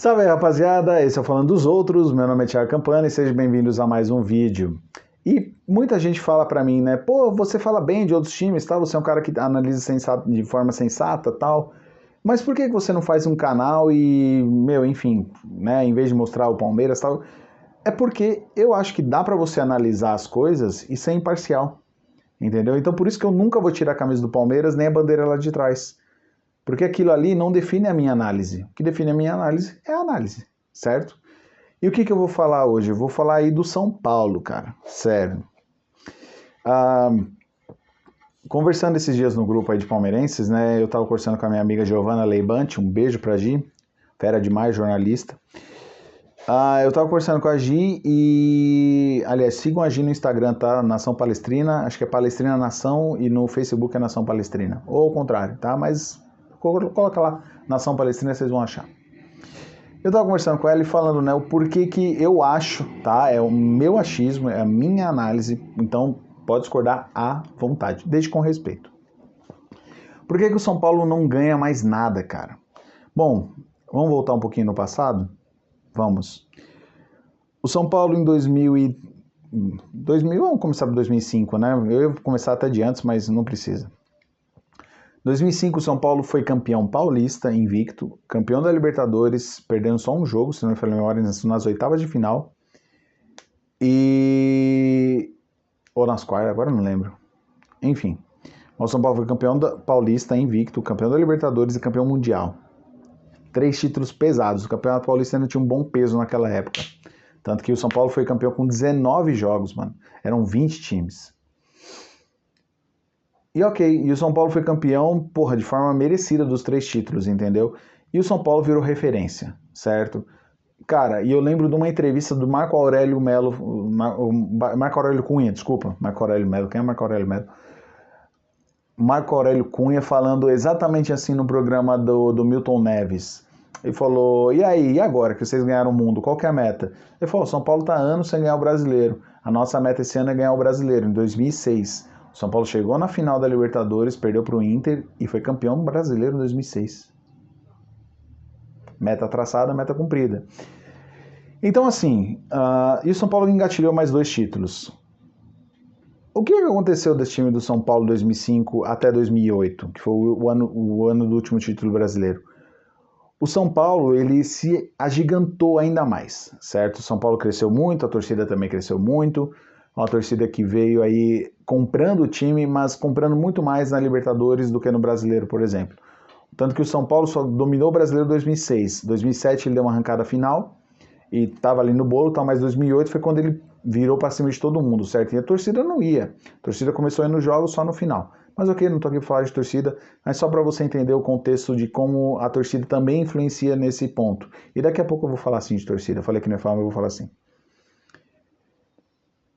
Salve aí, rapaziada, esse é o Falando dos Outros, meu nome é Thiago Campana e sejam bem-vindos a mais um vídeo. E muita gente fala pra mim, né, pô, você fala bem de outros times, tal, você é um cara que analisa de forma sensata, tal, mas por que você não faz um canal e, enfim, né, em vez de mostrar o Palmeiras, tal, é porque eu acho que dá pra você analisar as coisas e ser imparcial, entendeu? Então por isso que eu nunca vou tirar a camisa do Palmeiras nem a bandeira lá de trás. Porque aquilo ali não define a minha análise. O que define a minha análise é a análise, certo? E o que eu vou falar hoje? Eu vou falar aí do São Paulo, cara. Sério. Conversando esses dias no grupo aí de palmeirenses, né? Eu tava conversando com a minha amiga Giovana Leibante, um beijo pra Gi, fera demais, jornalista. Eu tava conversando com a Gi e... Aliás, sigam a Gi no Instagram, tá? Nação Palestrina, acho que é Palestrina Nação e no Facebook é Nação Palestrina. Ou ao contrário, tá? Mas... coloca lá, Nação Palestrina, vocês vão achar. Eu tava conversando com ela e falando, né, o porquê que eu acho, tá? É o meu achismo, é a minha análise, então pode discordar à vontade, desde com respeito. Por que o São Paulo não ganha mais nada, cara? Bom, vamos voltar um pouquinho no passado? Vamos. O São Paulo em 2000, vamos começar por 2005, né? Eu ia começar até de antes, mas não precisa. 2005, o São Paulo foi campeão paulista, invicto, campeão da Libertadores, perdendo só um jogo, se não me falha a memória, nas oitavas de final. Ou nas quartas, agora não lembro. Enfim, o São Paulo foi campeão paulista, invicto, campeão da Libertadores e campeão mundial. 3 títulos pesados. O campeonato paulista ainda tinha um bom peso naquela época. Tanto que o São Paulo foi campeão com 19 jogos, mano. Eram 20 times. E ok, e o São Paulo foi campeão, de forma merecida dos 3 títulos, entendeu? E o São Paulo virou referência, certo? Cara, e eu lembro de uma entrevista do Marco Aurélio Melo, Marco Aurélio Cunha, desculpa, Marco Aurélio Melo, quem é Marco Aurélio Melo? Marco Aurélio Cunha falando exatamente assim no programa do Milton Neves. Ele falou, e aí, e agora que vocês ganharam o mundo, qual que é a meta? Ele falou, São Paulo tá anos sem ganhar o Brasileiro, a nossa meta esse ano é ganhar o Brasileiro, em 2006. O São Paulo chegou na final da Libertadores, perdeu para o Inter e foi campeão brasileiro em 2006. Meta traçada, meta cumprida. Então assim, e o São Paulo engatilhou mais 2 títulos. O que aconteceu desse time do São Paulo 2005 até 2008, que foi o ano do último título brasileiro? O São Paulo, ele se agigantou ainda mais, certo? O São Paulo cresceu muito, a torcida também cresceu muito, uma torcida que veio aí comprando o time, mas comprando muito mais na Libertadores do que no Brasileiro, por exemplo. Tanto que o São Paulo só dominou o Brasileiro em 2006. 2007 ele deu uma arrancada final e estava ali no bolo, mas 2008 foi quando ele virou para cima de todo mundo, certo? E a torcida não ia. A torcida começou a ir nos jogos só no final. Mas ok, não estou aqui para falar de torcida, mas só para você entender o contexto de como a torcida também influencia nesse ponto. E daqui a pouco eu vou falar assim de torcida. Eu falei que não ia falar, mas eu vou falar assim.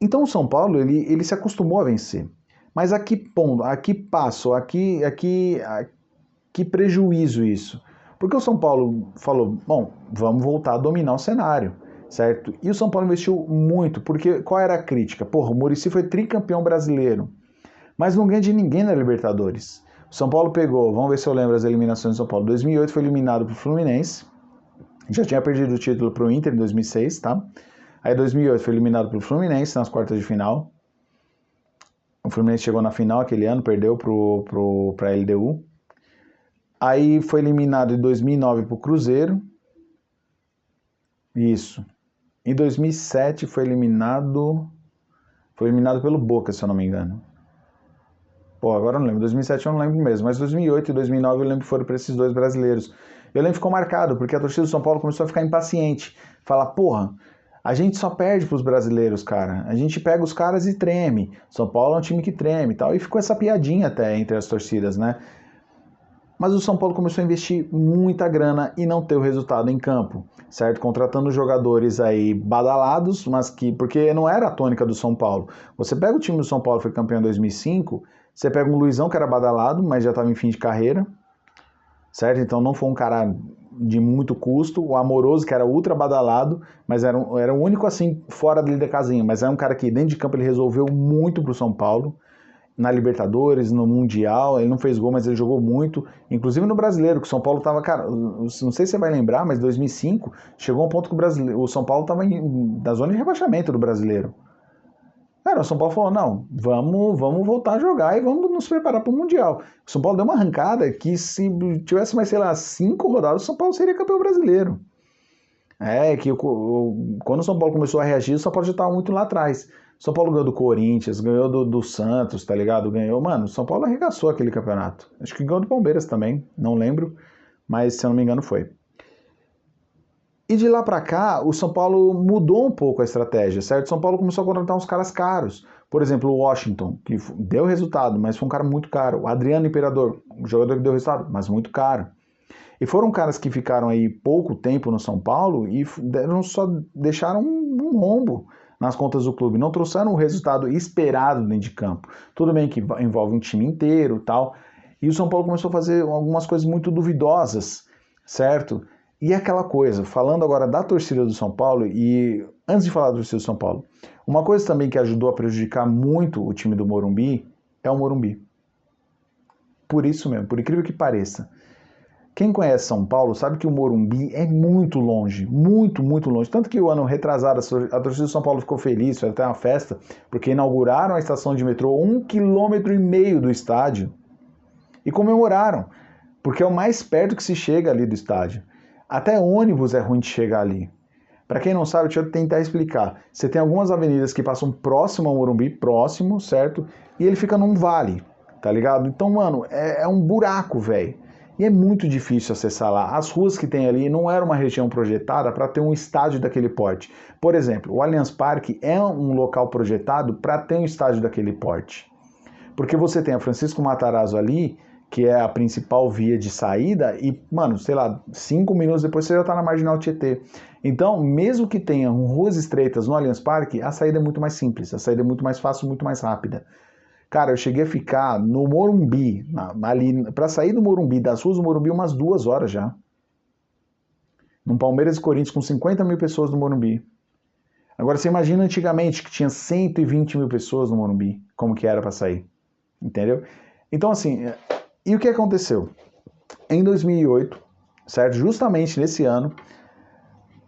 Então o São Paulo, ele se acostumou a vencer. Mas a que ponto, a que passo, a que prejuízo isso? Porque o São Paulo falou, bom, vamos voltar a dominar o cenário, certo? E o São Paulo investiu muito, porque qual era a crítica? O Muricy foi tricampeão brasileiro, mas não ganha de ninguém na Libertadores. O São Paulo pegou, vamos ver se eu lembro as eliminações do São Paulo. 2008 foi eliminado para o Fluminense, já tinha perdido o título para o Inter em 2006, tá? Aí 2008 foi eliminado pelo Fluminense nas quartas de final. O Fluminense chegou na final aquele ano, perdeu para a LDU. Aí foi eliminado em 2009 para o Cruzeiro. Isso. Em 2007 foi eliminado pelo Boca, se eu não me engano. Agora eu não lembro. 2007 eu não lembro mesmo, mas 2008 e 2009 eu lembro que foram para esses 2 brasileiros. Eu lembro que ficou marcado, porque a torcida do São Paulo começou a ficar impaciente. Falar, a gente só perde pros brasileiros, cara. A gente pega os caras e treme. São Paulo é um time que treme e tal. E ficou essa piadinha até entre as torcidas, né? Mas o São Paulo começou a investir muita grana e não ter o resultado em campo, certo? Contratando jogadores aí badalados, mas porque não era a tônica do São Paulo. Você pega o time do São Paulo, foi campeão em 2005, você pega um Luizão que era badalado, mas já estava em fim de carreira, certo? Então não foi um cara de muito custo, o Amoroso, que era ultra badalado, mas era o único assim, fora dele da casinha, mas era um cara que dentro de campo ele resolveu muito pro São Paulo, na Libertadores, no Mundial, ele não fez gol, mas ele jogou muito, inclusive no Brasileiro, que o São Paulo tava, cara, não sei se você vai lembrar, mas em 2005 chegou um ponto que o São Paulo tava na zona de rebaixamento do Brasileiro. Cara, o São Paulo falou, não, vamos voltar a jogar e vamos nos preparar para o Mundial. O São Paulo deu uma arrancada que se tivesse mais, sei lá, 5 rodadas, o São Paulo seria campeão brasileiro. Quando o São Paulo começou a reagir, o São Paulo já estava muito lá atrás. O São Paulo ganhou do Corinthians, ganhou do Santos, tá ligado? Ganhou, mano, o São Paulo arregaçou aquele campeonato. Acho que ganhou do Palmeiras também, não lembro, mas se eu não me engano foi. E de lá pra cá, o São Paulo mudou um pouco a estratégia, certo? O São Paulo começou a contratar uns caras caros. Por exemplo, o Washington, que deu resultado, mas foi um cara muito caro. O Adriano Imperador, um jogador que deu resultado, mas muito caro. E foram caras que ficaram aí pouco tempo no São Paulo e só deixaram um rombo nas contas do clube. Não trouxeram o resultado esperado dentro de campo. Tudo bem que envolve um time inteiro e tal. E o São Paulo começou a fazer algumas coisas muito duvidosas, certo? E aquela coisa, falando agora da torcida do São Paulo, e antes de falar da torcida do São Paulo, uma coisa também que ajudou a prejudicar muito o time do Morumbi é o Morumbi. Por isso mesmo, por incrível que pareça. Quem conhece São Paulo sabe que o Morumbi é muito longe, muito, muito longe. Tanto que o ano retrasado a torcida do São Paulo ficou feliz, foi até uma festa, porque inauguraram a estação de metrô 1,5 km do estádio e comemoraram, porque é o mais perto que se chega ali do estádio. Até ônibus é ruim de chegar ali. Para quem não sabe, deixa eu tentar explicar. Você tem algumas avenidas que passam próximo ao Morumbi, próximo, certo? E ele fica num vale, tá ligado? Então, mano, é um buraco, velho. E é muito difícil acessar lá. As ruas que tem ali não era uma região projetada para ter um estádio daquele porte. Por exemplo, o Allianz Parque é um local projetado para ter um estádio daquele porte. Porque você tem a Francisco Matarazzo ali, que é a principal via de saída, e, mano, sei lá, 5 minutos depois você já tá na Marginal Tietê. Então, mesmo que tenha ruas estreitas no Allianz Parque, a saída é muito mais simples, a saída é muito mais fácil, muito mais rápida. Cara, eu cheguei a ficar no Morumbi, ali, pra sair do Morumbi, das ruas do Morumbi, umas 2 horas já. Num Palmeiras e Corinthians com 50 mil pessoas no Morumbi. Agora, você imagina antigamente que tinha 120 mil pessoas no Morumbi, como que era pra sair. Entendeu? Então, assim... E o que aconteceu? Em 2008, certo? Justamente nesse ano,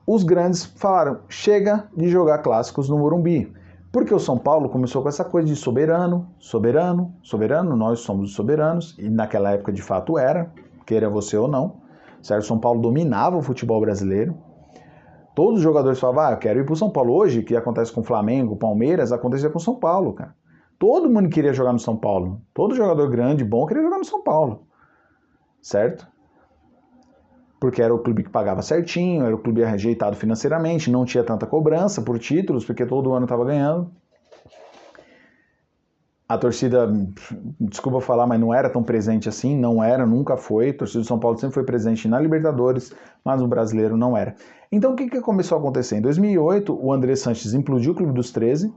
os grandes falaram, chega de jogar clássicos no Morumbi. Porque o São Paulo começou com essa coisa de soberano, soberano, soberano, nós somos os soberanos, e naquela época de fato era, queira você ou não, certo? O São Paulo dominava o futebol brasileiro. Todos os jogadores falavam, eu quero ir pro São Paulo. Hoje, que acontece com o Flamengo, Palmeiras, acontecia com o São Paulo, cara. Todo mundo queria jogar no São Paulo. Todo jogador grande, bom, queria jogar no São Paulo. Certo? Porque era o clube que pagava certinho, era o clube rejeitado financeiramente, não tinha tanta cobrança por títulos, porque todo ano estava ganhando. A torcida, desculpa falar, mas não era tão presente assim, não era, nunca foi. A torcida do São Paulo sempre foi presente na Libertadores, mas no Brasileiro não era. Então o que começou a acontecer? Em 2008, o André Sanches implodiu o Clube dos 13,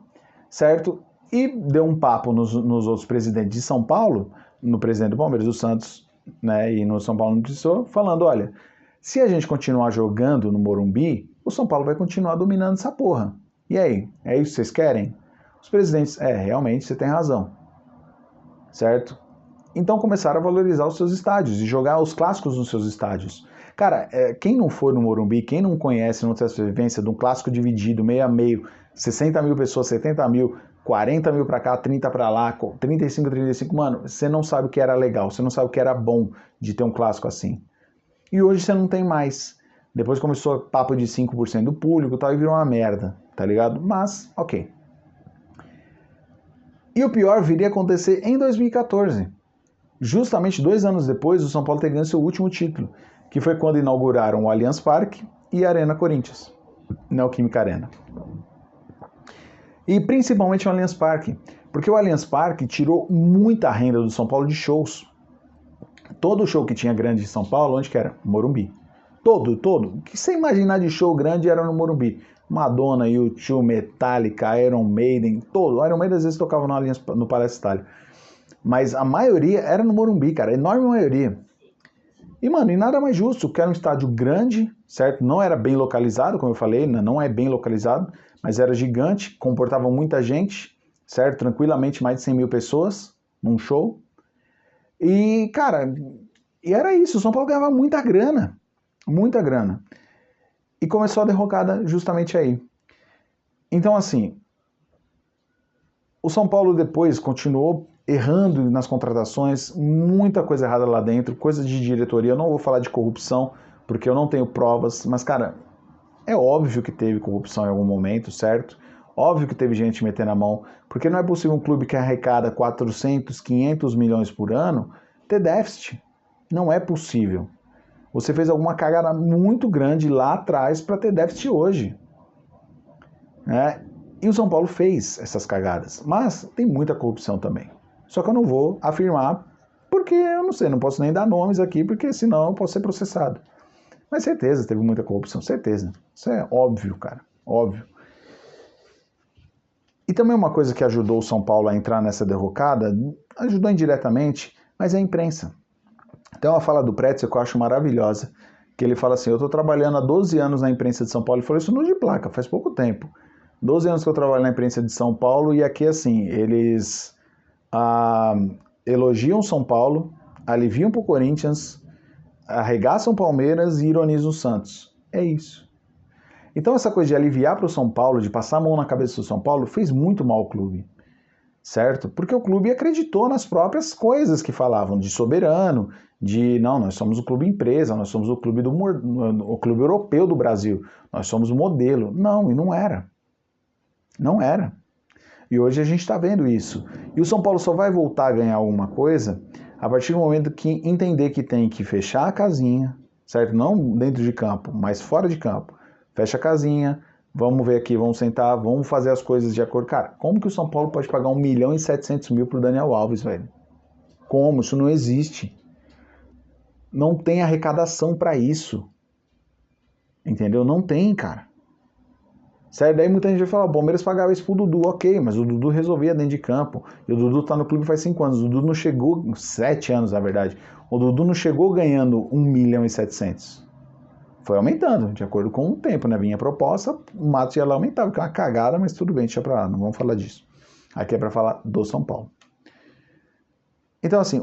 certo? E deu um papo nos outros presidentes de São Paulo, no presidente do Palmeiras, do Santos, né, e no São Paulo no Pessoa, falando, olha, se a gente continuar jogando no Morumbi, o São Paulo vai continuar dominando essa porra. E aí, é isso que vocês querem? Os presidentes, realmente você tem razão, certo? Então começaram a valorizar os seus estádios e jogar os clássicos nos seus estádios. Cara, quem não for no Morumbi, quem não conhece, não tem essa vivência de um clássico dividido, meio a meio, 60 mil pessoas, 70 mil, 40 mil pra cá, 30 pra lá, 35, mano, você não sabe o que era legal, você não sabe o que era bom de ter um clássico assim. E hoje você não tem mais. Depois começou papo de 5% do público e tal, e virou uma merda, tá ligado? Mas, ok. E o pior viria a acontecer em 2014. Justamente 2 anos depois, o São Paulo ter ganho seu último título, que foi quando inauguraram o Allianz Parque e a Arena Corinthians, Neoquímica Arena. E principalmente o Allianz Parque, porque o Allianz Parque tirou muita renda do São Paulo de shows. Todo show que tinha grande em São Paulo, onde que era? Morumbi. Todo. O que você imaginar de show grande era no Morumbi. Madonna, U2, Metallica, Iron Maiden, todo. Iron Maiden às vezes tocava no Palestra Itália. Mas a maioria era no Morumbi, cara, a enorme maioria. E, mano, e nada mais justo, que era um estádio grande, certo? Não era bem localizado, como eu falei, não é bem localizado, mas era gigante, comportava muita gente, certo? Tranquilamente mais de 100 mil pessoas, num show. E, cara, e era isso, o São Paulo ganhava muita grana. Muita grana. E começou a derrocada justamente aí. Então, assim, o São Paulo depois continuou errando nas contratações, muita coisa errada lá dentro, coisa de diretoria. Eu não vou falar de corrupção, porque eu não tenho provas, mas, cara, é óbvio que teve corrupção em algum momento, certo? Óbvio que teve gente metendo a mão, porque não é possível um clube que arrecada 400, 500 milhões por ano ter déficit. Não é possível. Você fez alguma cagada muito grande lá atrás para ter déficit hoje. Né? E o São Paulo fez essas cagadas, mas tem muita corrupção também. Só que eu não vou afirmar, porque eu não sei, não posso nem dar nomes aqui, porque senão eu posso ser processado. Mas certeza, teve muita corrupção, certeza. Isso é óbvio, cara, óbvio. E também uma coisa que ajudou o São Paulo a entrar nessa derrocada, ajudou indiretamente, mas é a imprensa. Tem uma fala do Pretzel que eu acho maravilhosa, que ele fala assim, eu estou trabalhando há 12 anos na imprensa de São Paulo, ele falou isso no de placa, faz pouco tempo. 12 anos que eu trabalho na imprensa de São Paulo e aqui, assim, eles elogiam São Paulo, aliviam pro Corinthians, arregaçam Palmeiras e ironizam o Santos. É isso. Então essa coisa de aliviar para o São Paulo, de passar a mão na cabeça do São Paulo, fez muito mal ao clube. Certo? Porque o clube acreditou nas próprias coisas que falavam, de soberano, de não, nós somos o clube empresa, nós somos o clube europeu do Brasil, nós somos o modelo. Não, e não era. Não era. E hoje a gente está vendo isso. E o São Paulo só vai voltar a ganhar alguma coisa a partir do momento que entender que tem que fechar a casinha, certo? Não dentro de campo, mas fora de campo. Fecha a casinha, vamos ver aqui, vamos sentar, vamos fazer as coisas de acordo. Cara, como que o São Paulo pode pagar 1.700.000 pro Daniel Alves, velho? Como? Isso não existe. Não tem arrecadação para isso. Entendeu? Não tem, cara. Certo? Daí muita gente vai falar, o Palmeiras pagava isso pro Dudu, ok, mas o Dudu resolvia dentro de campo. E o Dudu tá no clube faz 5 anos. O Dudu não chegou, 7 anos na verdade. O Dudu não chegou ganhando 1.700.000. Foi aumentando, de acordo com o tempo, né? Vinha a proposta, o Matos ia lá aumentava, que é uma cagada, mas tudo bem, deixa pra lá, não vamos falar disso. Aqui é pra falar do São Paulo. Então, assim,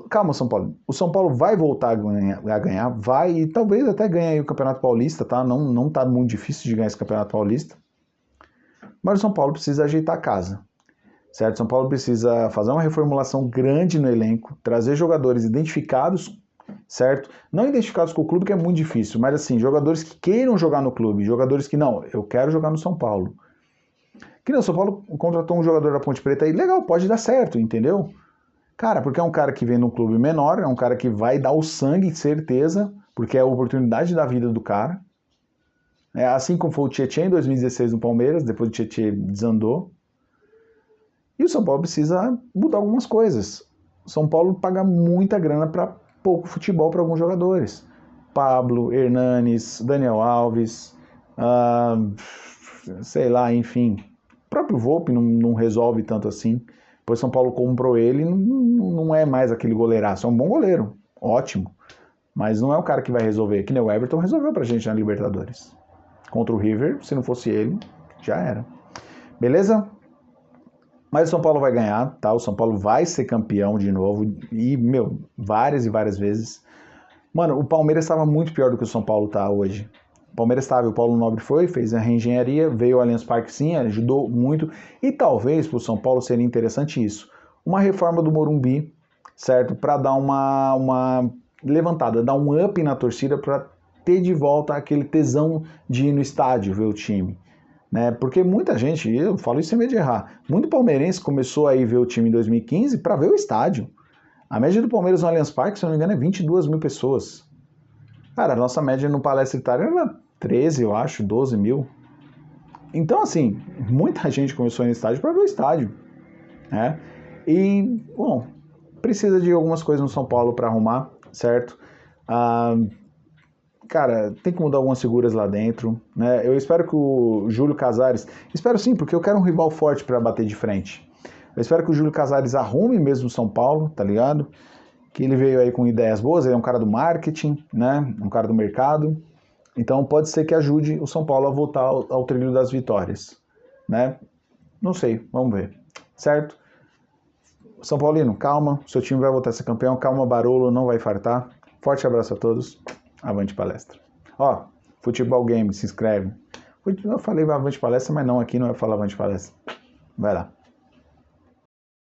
calma, São Paulo. O São Paulo vai voltar a ganhar, vai, e talvez até ganhe aí o Campeonato Paulista, tá? Não tá muito difícil de ganhar esse Campeonato Paulista. Mas o São Paulo precisa ajeitar a casa, certo? São Paulo precisa fazer uma reformulação grande no elenco, trazer jogadores identificados, certo? Não identificados com o clube, que é muito difícil, mas assim, jogadores que queiram jogar no clube, jogadores que não, eu quero jogar no São Paulo. Que não, o São Paulo contratou um jogador da Ponte Preta aí, legal, pode dar certo, entendeu? Cara, porque é um cara que vem num clube menor, é um cara que vai dar o sangue, certeza, porque é a oportunidade da vida do cara. É assim como foi o Tietchan em 2016 no Palmeiras, depois o Tietchan desandou. E o São Paulo precisa mudar algumas coisas. O São Paulo paga muita grana para pouco futebol para alguns jogadores. Pablo, Hernanes, Daniel Alves, sei lá, enfim. O próprio Volpi não resolve tanto assim. Depois São Paulo comprou ele, não é mais aquele goleiraço. É um bom goleiro, ótimo. Mas não é o cara que vai resolver. Que nem o Everton resolveu pra gente na Libertadores. Contra o River, se não fosse ele, já era. Beleza? Mas o São Paulo vai ganhar, tá? O São Paulo vai ser campeão de novo. E, várias e várias vezes. Mano, o Palmeiras estava muito pior do que o São Paulo tá hoje. O Palmeiras estava, o Paulo Nobre foi, fez a reengenharia, veio o Allianz Parque sim, ajudou muito. E talvez para o São Paulo seria interessante isso. Uma reforma do Morumbi, certo? Para dar uma levantada, dar um up na torcida, para ter de volta aquele tesão de ir no estádio ver o time. Né? Porque muita gente, eu falo isso sem medo de errar, muito palmeirense começou a ir ver o time em 2015 para ver o estádio. A média do Palmeiras no Allianz Parque, se eu não me engano, é 22 mil pessoas. Cara, a nossa média no Palestra Itália era 13, eu acho, 12 mil. Então, assim, muita gente começou a ir no estádio para ver o estádio. Né? E, bom, precisa de algumas coisas no São Paulo para arrumar, certo? Cara, tem que mudar algumas figuras lá dentro. Né? Eu espero que o Júlio Casares... Espero sim, porque eu quero um rival forte para bater de frente. Eu espero que o Júlio Casares arrume mesmo o São Paulo, tá ligado? Que ele veio aí com ideias boas, ele é um cara do marketing, né? Um cara do mercado. Então pode ser que ajude o São Paulo a voltar ao trilho das vitórias, né? Não sei, vamos ver, certo? São Paulino, calma, seu time vai voltar a ser campeão, calma, Barolo, não vai fartar. Forte abraço a todos, avante palestra. Ó, Futebol Game, se inscreve. Eu falei avante palestra, mas não, aqui não é falar avante palestra. Vai lá.